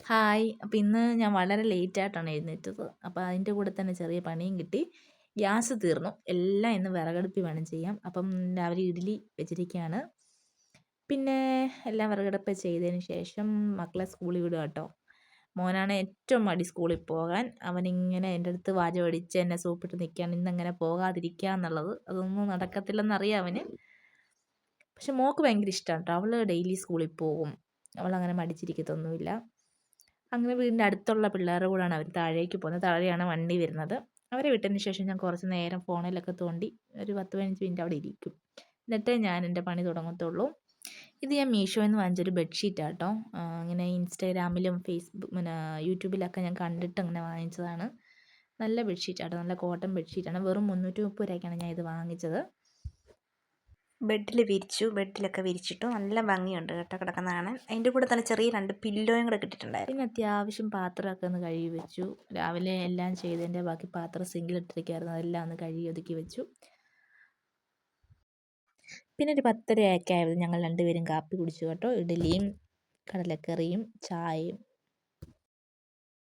Hi. അപ്പോൾ ഇന്ന് ഞാൻ വളരെ ലേറ്റായിട്ടാണ് എഴുന്നേറ്റത്. അപ്പോൾ അതിൻ്റെ കൂടെ തന്നെ ചെറിയ പണിയും കിട്ടി. ഗ്യാസ് തീർന്നു. എല്ലാം ഇന്ന് വിറകടുപ്പിൽ വേണം ചെയ്യാൻ. അപ്പം രാവിലെ ഇഡ്ഡലി വെച്ചിരിക്കുകയാണ്. പിന്നെ എല്ലാം വിറകടുപ്പിൽ ചെയ്തതിന് ശേഷം മക്കളെ സ്കൂളിൽ വിടുക കേട്ടോ. മോനാണ് ഏറ്റവും മടി സ്കൂളിൽ പോകാൻ. അവനിങ്ങനെ എൻ്റെ അടുത്ത് വാചകമടിച്ച് എന്നെ സോപ്പിട്ട് നിൽക്കുകയാണ്. ഇന്നെങ്ങനെ പോകാതിരിക്കുക എന്നുള്ളത്. അതൊന്നും നടക്കത്തില്ലെന്നറിയാം അവന്. പക്ഷെ മോൾക്ക് ഭയങ്കര ഇഷ്ടമാണ് കേട്ടോ. അവൾ ഡെയിലി സ്കൂളിൽ പോകും. അവളങ്ങനെ മടിച്ചിരിക്കത്തൊന്നുമില്ല. അങ്ങനെ വീടിൻ്റെ അടുത്തുള്ള പിള്ളേരുടെ കൂടെയാണ് അവർ താഴേക്ക് പോകുന്നത്. താഴെയാണ് വണ്ടി വരുന്നത്. അവരെ വിട്ടതിന് ശേഷം ഞാൻ കുറച്ച് നേരം ഫോണിലൊക്കെ തോണ്ടി ഒരു 10-15 മിനിറ്റ് അവിടെ ഇരിക്കും. എന്നിട്ടേ ഞാൻ എൻ്റെ പണി തുടങ്ങത്തുള്ളൂ. ഇത് ഞാൻ മീഷോയിൽ നിന്ന് വാങ്ങിച്ചൊരു ബെഡ്ഷീറ്റാണ് കേട്ടോ. ഇങ്ങനെ ഇൻസ്റ്റാഗ്രാമിലും പിന്നെ യൂട്യൂബിലൊക്കെ ഞാൻ കണ്ടിട്ട് അങ്ങനെ വാങ്ങിച്ചതാണ്. നല്ല ബെഡ്ഷീറ്റാണ്, നല്ല കോട്ടൺ ബെഡ്ഷീറ്റാണ്. വെറും 330 രൂപയ്ക്കാണ് ഞാൻ ഇത് വാങ്ങിച്ചത്. ബെഡിലൊക്കെ വിരിച്ചിട്ടു. നല്ല ഭംഗിയുണ്ട് കേട്ടോ കിടക്കുന്ന കാണാൻ. അതിൻ്റെ കൂടെ തന്നെ ചെറിയ 2 പില്ലോയും കൂടെ കിട്ടിയിട്ടുണ്ടായിരുന്നു. പിന്നെ അത്യാവശ്യം പാത്രമൊക്കെ ഒന്ന് കഴുകി വെച്ചു. രാവിലെ എല്ലാം ചെയ്തതിൻ്റെ ബാക്കി പാത്രം സിങ്കിലിട്ടിരിക്കുകയായിരുന്നു. അതെല്ലാം ഒന്ന് കഴുകി ഒതുക്കി വെച്ചു. പിന്നെ ഒരു 10:30 ഒക്കെ ആയപ്പോൾ ഞങ്ങൾ രണ്ടുപേരും കാപ്പി കുടിച്ചു കേട്ടോ. ഇഡ്ഡലിയും കടലക്കറിയും ചായയും